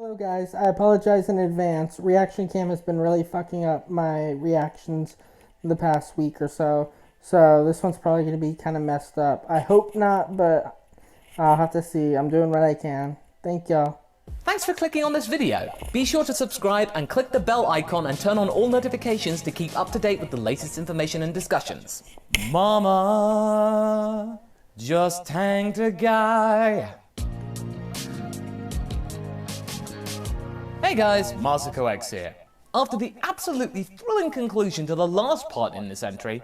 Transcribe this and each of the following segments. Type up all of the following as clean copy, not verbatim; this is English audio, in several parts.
Hello guys, I apologize in advance. Reaction Cam has been really fucking up my reactions the past week or so. So this one's probably going to be kind of messed up. I hope not, but I'll have to see. I'm doing what I can. Thank y'all. Thanks for clicking on this video. Be sure to subscribe and click the bell icon and turn on all notifications to keep up to date with the latest information and discussions. Mama just hanged a guy. Hey guys, MasakoX here. After the absolutely thrilling conclusion to the last part in this entry,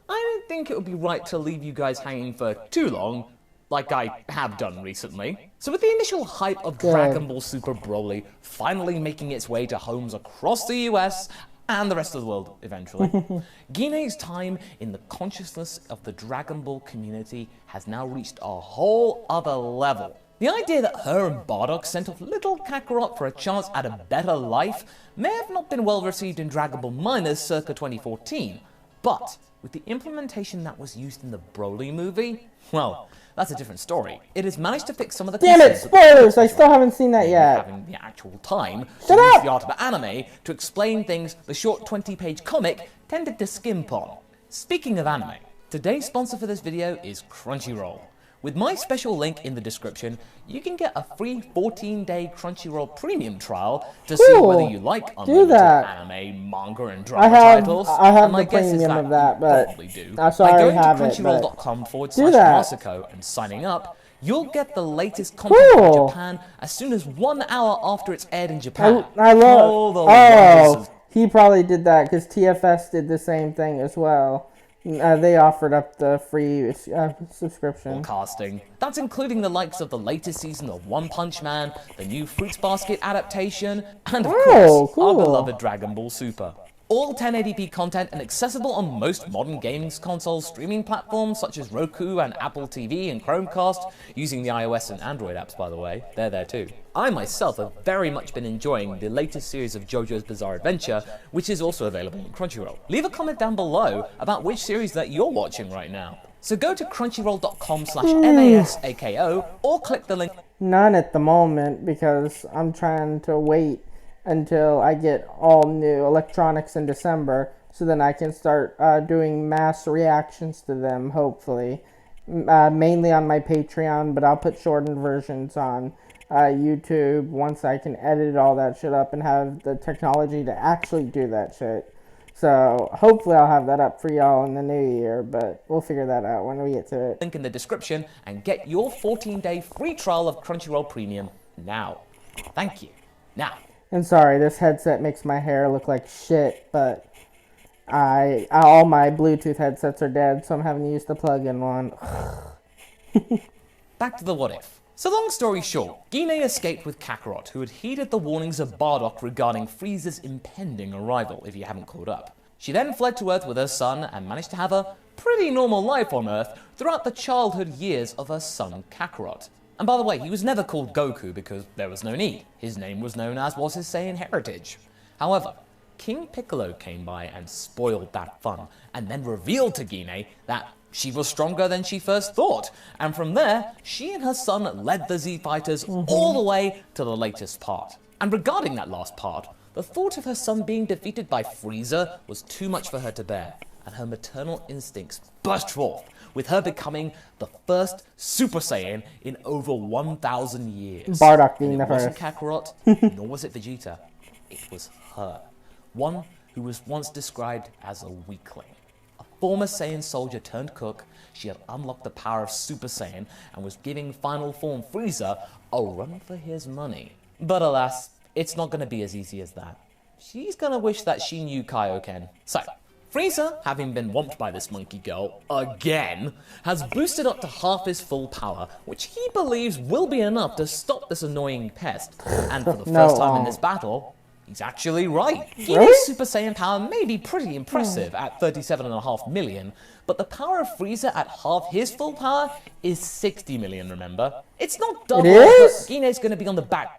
I don't think it would be right to leave you guys hanging for too long, like I have done recently. So with the initial hype of Dragon Ball Super Broly finally making its way to homes across the US and the rest of the world eventually, Gine's time in the consciousness of the Dragon Ball community has now reached a whole other level. The idea that her and Bardock sent off little Kakarot for a chance at a better life may have not been well received in Dragon Ball Minus circa 2014, but with the implementation that was used in the Broly movie, well, that's a different story. It has managed to fix some of the Damn it, spoilers! I still haven't seen that yet. Having the actual time to use the art of anime to explain things the short 20-page comic tended to skimp on. Speaking of anime, today's sponsor for this video is Crunchyroll. With my special link in the description, you can get a free 14-day Crunchyroll premium trial to see whether you like unlimited anime, manga, and drama titles. I have the premium of that, but probably do. I'm sorry, By going I have to it, crunchyroll.com/Masako and signing up, you'll get the latest content from Japan as soon as 1 hour after it's aired in Japan. I love. He probably did that because TFS did the same thing as well. They offered up the free subscription. Casting. That's including the likes of the latest season of One Punch Man, the new Fruits Basket adaptation, and of course, our beloved Dragon Ball Super. All 1080p content and accessible on most modern gaming console streaming platforms such as Roku and Apple TV and Chromecast, using the iOS and Android apps by the way, they're there too. I myself have very much been enjoying the latest series of JoJo's Bizarre Adventure, which is also available on Crunchyroll. Leave a comment down below about which series that you're watching right now. So go to crunchyroll.com/MASAKO or click the link. None at the moment because I'm trying to wait until I get all new electronics in December, so then I can start doing mass reactions to them, hopefully. Mainly on my Patreon, but I'll put shortened versions on YouTube once I can edit all that shit up and have the technology to actually do that shit. So hopefully I'll have that up for y'all in the new year, but we'll figure that out when we get to it. Link in the description and get your 14-day free trial of Crunchyroll Premium now. Thank you. Now. And sorry, this headset makes my hair look like shit, but all my Bluetooth headsets are dead, so I'm having to use the plug-in one. Back to the what if. So long story short, Gine escaped with Kakarot, who had heeded the warnings of Bardock regarding Frieza's impending arrival, if you haven't caught up. She then fled to Earth with her son and managed to have a pretty normal life on Earth throughout the childhood years of her son Kakarot. And by the way, he was never called Goku because there was no need. His name was known as was his Saiyan heritage. However, King Piccolo came by and spoiled that fun, and then revealed to Gine that she was stronger than she first thought. And from there, she and her son led the Z Fighters all the way to the latest part. And regarding that last part, the thought of her son being defeated by Frieza was too much for her to bear, and her maternal instincts burst forth, with her becoming the first Super Saiyan in over 1,000 years. Bardock being the first. It wasn't Kakarot, nor was it Vegeta. It was her. One who was once described as a weakling. A former Saiyan soldier turned cook, she had unlocked the power of Super Saiyan and was giving final form Frieza a run for his money. But alas, it's not going to be as easy as that. She's going to wish that she knew Kaioken. So, Frieza, having been whomped by this monkey girl again, has boosted up to half his full power, which he believes will be enough to stop this annoying pest. And for the first time in this battle, he's actually right. Gine's Super Saiyan power may be pretty impressive at 37.5 million, but the power of Frieza at half his full power is 60 million, remember? It's not double, but Gine's gonna be on the back.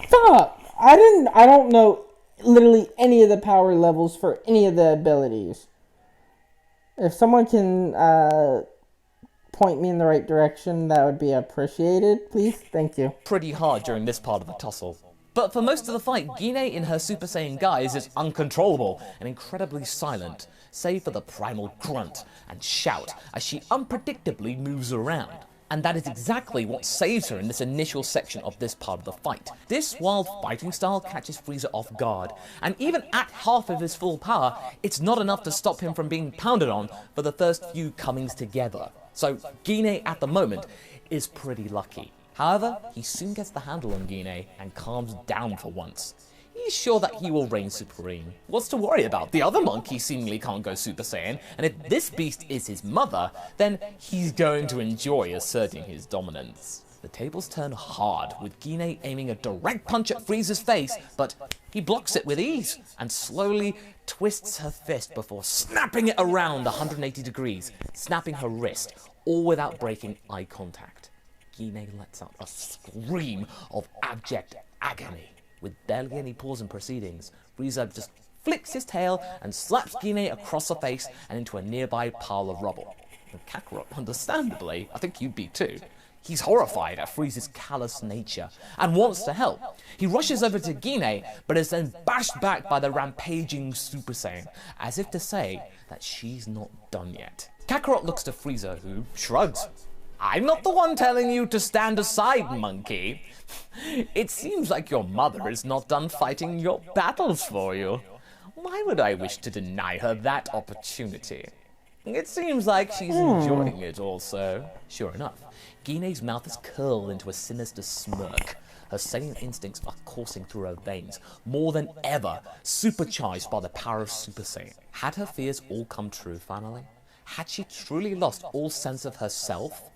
Fuck! I don't know literally any of the power levels for any of the abilities. If someone can point me in the right direction, that would be appreciated, please. Thank you. Pretty hard during this part of the tussle. But for most of the fight, Gine in her Super Saiyan guise is uncontrollable and incredibly silent, save for the primal grunt and shout as she unpredictably moves around. And that is exactly what saves her in this initial section of this part of the fight. This wild fighting style catches Frieza off guard, and even at half of his full power, it's not enough to stop him from being pounded on for the first few comings together. So Gine at the moment is pretty lucky. However, he soon gets the handle on Gine and calms down for once. He's sure that he will reign supreme. What's to worry about? The other monkey seemingly can't go Super Saiyan, and if this beast is his mother, then he's going to enjoy asserting his dominance. The tables turn hard, with Gine aiming a direct punch at Frieza's face, but he blocks it with ease, and slowly twists her fist before snapping it around 180 degrees, snapping her wrist, all without breaking eye contact. Gine lets out a scream of abject agony. With barely any pause in proceedings, Frieza just flicks his tail and slaps Gine across the face and into a nearby pile of rubble. And Kakarot, understandably, I think you'd be too, he's horrified at Frieza's callous nature and wants to help. He rushes over to Gine, but is then bashed back by the rampaging Super Saiyan, as if to say that she's not done yet. Kakarot looks to Frieza, who shrugs. I'm not the one telling you to stand aside, monkey. It seems like your mother is not done fighting your battles for you. Why would I wish to deny her that opportunity? It seems like she's enjoying it also. Sure enough, Gine's mouth is curled into a sinister smirk. Her Saiyan instincts are coursing through her veins, more than ever, supercharged by the power of Super Saiyan. Had her fears all come true finally? Had she truly lost all sense of herself?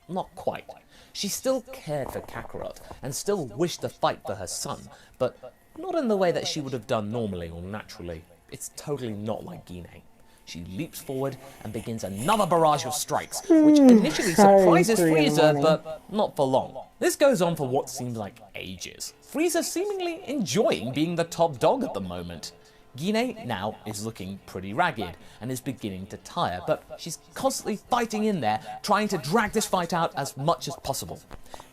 Not quite. She still cared for Kakarot, and still wished to fight for her son, but not in the way that she would have done normally or naturally. It's totally not like Gine. She leaps forward and begins another barrage of strikes, which initially surprises Frieza, but not for long. This goes on for what seems like ages. Frieza seemingly enjoying being the top dog at the moment. Gine now is looking pretty ragged and is beginning to tire, but she's constantly fighting in there, trying to drag this fight out as much as possible.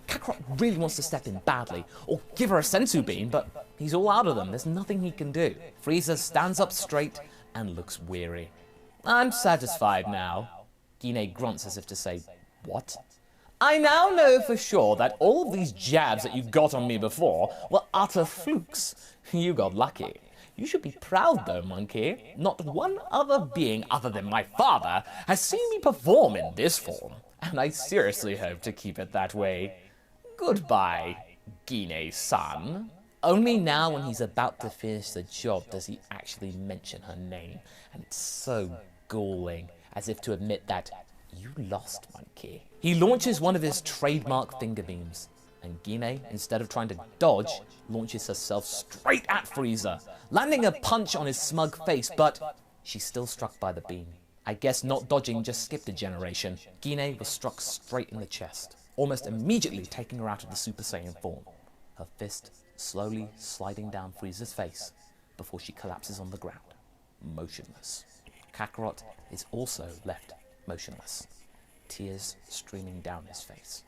Kakarot really wants to step in badly, or give her a sensu bean, but he's all out of them. There's nothing he can do. Frieza stands up straight and looks weary. I'm satisfied now. Gine grunts as if to say, what? I now know for sure that all of these jabs that you got on me before were utter flukes. You got lucky. You should be proud though, monkey. Not one other being other than my father has seen me perform in this form, and I seriously hope to keep it that way. Goodbye, Gine-san. Only now when he's about to finish the job does he actually mention her name, and it's so galling, as if to admit that you lost, monkey. He launches one of his trademark finger beams, and Gine, instead of trying to dodge, launches herself straight at Frieza, landing a punch on his smug face, but she's still struck by the beam. I guess not dodging just skipped a generation. Gine was struck straight in the chest, almost immediately taking her out of the Super Saiyan form, her fist slowly sliding down Frieza's face before she collapses on the ground, motionless. Kakarot is also left motionless, tears streaming down his face.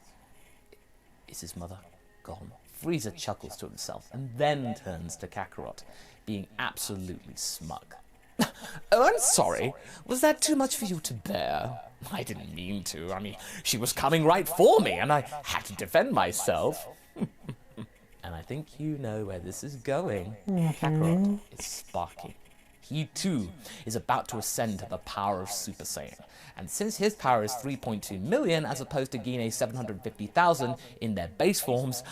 Is his mother gone? Frieza chuckles to himself and then turns to Kakarot, being absolutely smug. Oh, I'm sorry. Was that too much for you to bear? I didn't mean to. I mean, she was coming right for me, and I had to defend myself. And I think you know where this is going. Kakarot is sparking. He too is about to ascend to the power of Super Saiyan. And since his power is 3.2 million as opposed to Gine's 750,000 in their base forms,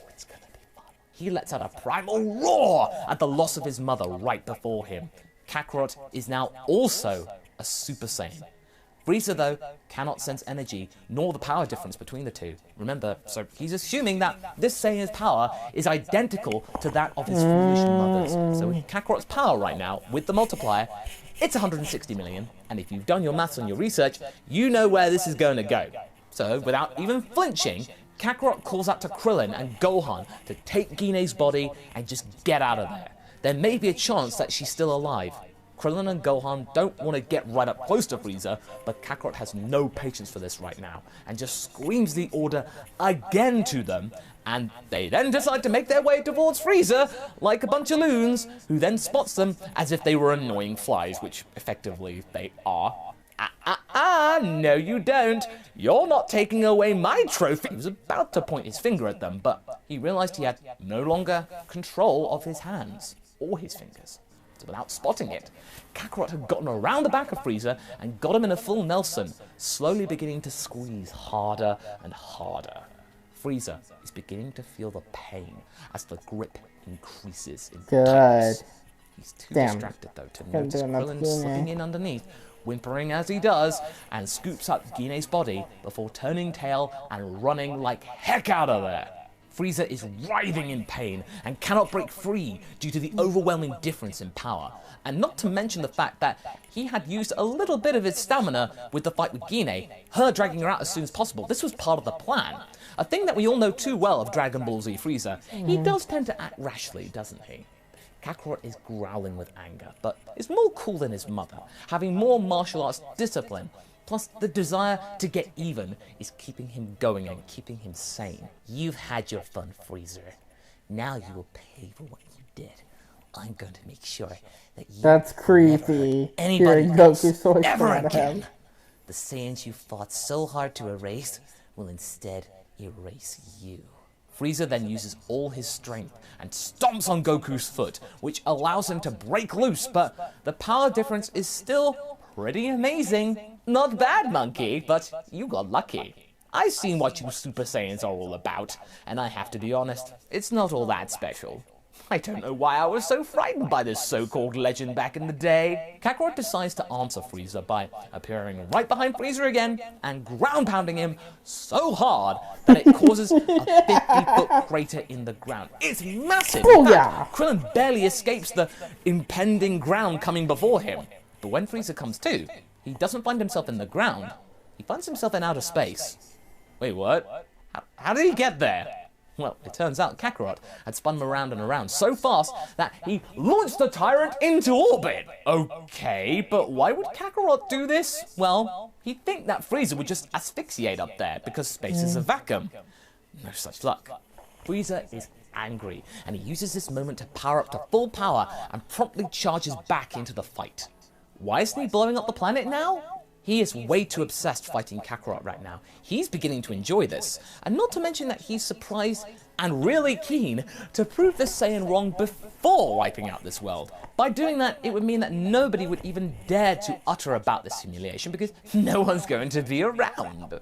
it's gonna be fun. He lets out a primal roar at the loss of his mother right before him. Kakarot is now also a Super Saiyan. Frieza, though, cannot sense energy, nor the power difference between the two. Remember, so he's assuming that this Saiyan's power is identical to that of his foolish mother's. So Kakarot's power right now, with the multiplier, it's 160 million. And if you've done your maths on your research, you know where this is going to go. So, without even flinching, Kakarot calls out to Krillin and Gohan to take Gine's body and just get out of there. There may be a chance that she's still alive. Krillin and Gohan don't want to get right up close to Frieza, but Kakarot has no patience for this right now, and just screams the order again to them, and they then decide to make their way towards Frieza like a bunch of loons, who then spots them as if they were annoying flies, which effectively they are. No you don't. You're not taking away my trophy. He was about to point his finger at them, but he realized he had no longer control of his hands or his fingers. So without spotting it, Kakarot had gotten around the back of Frieza and got him in a full Nelson, slowly beginning to squeeze harder and harder. Frieza is beginning to feel the pain as the grip increases in tightness. He's too distracted though to notice Krillin slipping in underneath, whimpering as he does, and scoops up Gine's body before turning tail and running like heck out of there. Frieza is writhing in pain and cannot break free due to the overwhelming difference in power, and not to mention the fact that he had used a little bit of his stamina with the fight with Gine, her dragging her out as soon as possible. This was part of the plan. A thing that we all know too well of Dragon Ball Z Frieza. He does tend to act rashly, doesn't he? Kakarot is growling with anger, but is more cool than his mother, having more martial arts discipline. Plus, the desire to get even is keeping him going and keeping him sane. You've had your fun, Frieza. Now you will pay for what you did. I'm going to make sure that you That's creepy. anybody else so ever again. The Saiyans you fought so hard to erase will instead erase you. Frieza then uses all his strength and stomps on Goku's foot, which allows him to break loose, but the power difference is still pretty amazing. Not bad, monkey, but you got lucky. I've seen what you Super Saiyans are all about, and I have to be honest, it's not all that special. I don't know why I was so frightened by this so-called legend back in the day. Kakarot decides to answer Frieza by appearing right behind Frieza again and ground-pounding him so hard that it causes a 50-foot crater in the ground. It's massive! In fact, Krillin barely escapes the impending ground coming before him. But when Frieza comes to, he doesn't find himself in the ground. He finds himself in outer space. Wait, what? How did he get there? Well, it turns out Kakarot had spun him around and around so fast that he launched the tyrant into orbit. Okay, but why would Kakarot do this? Well, he'd think that Frieza would just asphyxiate up there because space is a vacuum. No such luck. Frieza is angry, and he uses this moment to power up to full power and promptly charges back into the fight. Why isn't he blowing up the planet now? He is way too obsessed fighting Kakarot right now. He's beginning to enjoy this, and not to mention that he's surprised and really keen to prove this Saiyan wrong before wiping out this world. By doing that, it would mean that nobody would even dare to utter about this humiliation because no one's going to be around.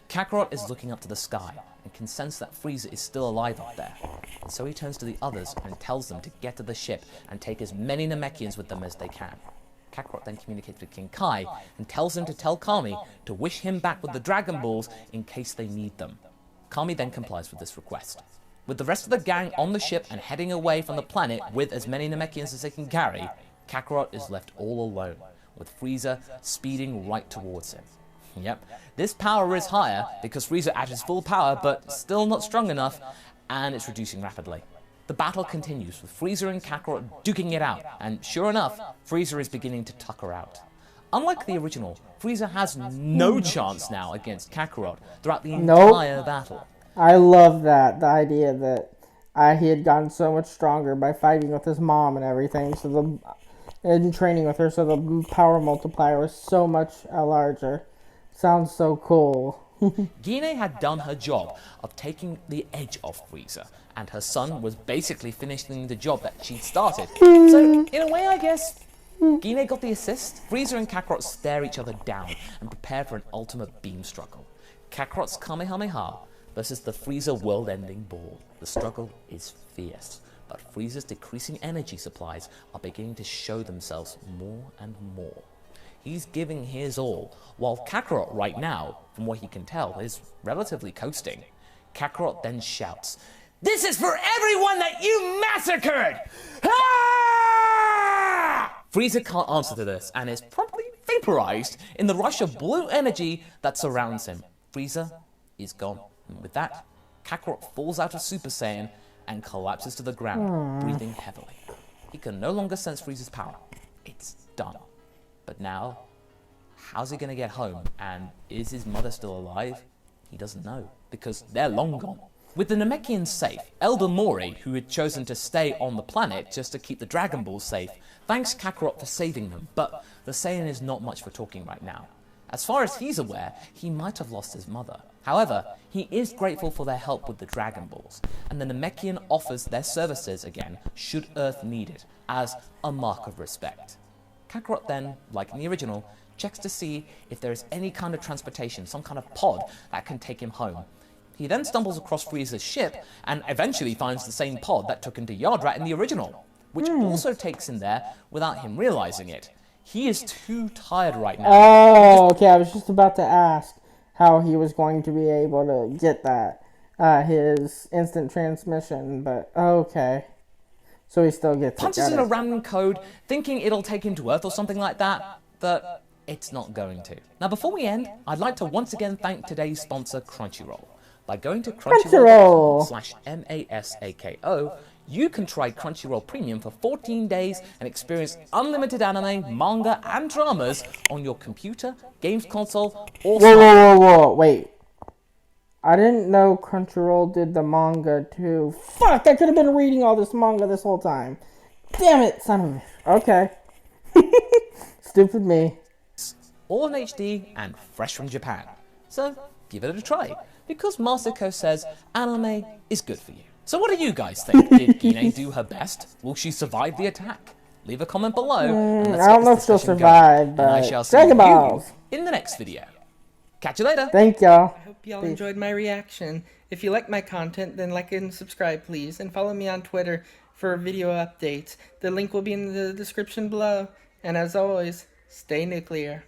Kakarot is looking up to the sky and can sense that Frieza is still alive up there. And so he turns to the others and tells them to get to the ship and take as many Namekians with them as they can. Kakarot then communicates with King Kai and tells him to tell Kami to wish him back with the Dragon Balls in case they need them. Kami then complies with this request. With the rest of the gang on the ship and heading away from the planet with as many Namekians as they can carry, Kakarot is left all alone, with Frieza speeding right towards him. Yep, this power is higher because Frieza adds full power, but still not strong enough, and it's reducing rapidly. The battle continues, with Frieza and Kakarot duking it out, and sure enough, Frieza is beginning to tucker out. Unlike the original, Frieza has no chance now against Kakarot throughout the entire battle. I love that, the idea that he had gotten so much stronger by fighting with his mom and everything, and training with her, so the power multiplier was so much larger. Sounds so cool. Gine had done her job of taking the edge off Frieza, and her son was basically finishing the job that she'd started. So, in a way, I guess, Gine got the assist. Frieza and Kakarot stare each other down and prepare for an ultimate beam struggle. Kakarot's Kamehameha versus the Frieza world-ending ball. The struggle is fierce, but Frieza's decreasing energy supplies are beginning to show themselves more and more. He's giving his all, while Kakarot right now, from what he can tell, is relatively coasting. Kakarot then shouts, "This is for everyone that you massacred! Ah!" Frieza can't answer to this and is promptly vaporized in the rush of blue energy that surrounds him. Frieza is gone. And with that, Kakarot falls out of Super Saiyan and collapses to the ground, breathing heavily. He can no longer sense Frieza's power. it's done. But now, how's he going to get home? And is his mother still alive? He doesn't know, because they're long gone. With the Namekians safe, Elder Mori, who had chosen to stay on the planet just to keep the Dragon Balls safe, thanks Kakarot for saving them, but the Saiyan is not much for talking right now. As far as he's aware, he might have lost his mother. However, he is grateful for their help with the Dragon Balls, and the Namekian offers their services again should Earth need it, as a mark of respect. Kakarot then, like in the original, checks to see if there is any kind of transportation, some kind of pod that can take him home. He then stumbles across Frieza's ship and eventually finds the same pod that took him to Yardrat in the original, which also takes him there without him realizing it. He is too tired right now. Oh, okay, I was just about to ask how he was going to be able to get that, his instant transmission, but okay. So he still gets punches in a random code, thinking it'll take him to Earth or something like that, but it's not going to. Now before we end, I'd like to once again thank today's sponsor, Crunchyroll. By going to crunchyroll.com/MASAKO, you can try Crunchyroll Premium for 14 days and experience unlimited anime, manga, and dramas on your computer, games console, or Whoa, wait. I didn't know Crunchyroll did the manga too. Fuck, I could have been reading all this manga this whole time. Damn it, son of a... Okay. Stupid me. All in HD and fresh from Japan. So, give it a try, because Masako says anime is good for you. So what do you guys think? Did Gine do her best? Will she survive the attack? Leave a comment below. And let's I don't know if she'll survive, but I shall see Dragon Balls you in the next video. Catch you later. Thank y'all. I hope y'all enjoyed my reaction. If you like my content, then like and subscribe, please. And follow me on Twitter for video updates. The link will be in the description below. And as always, stay nuclear.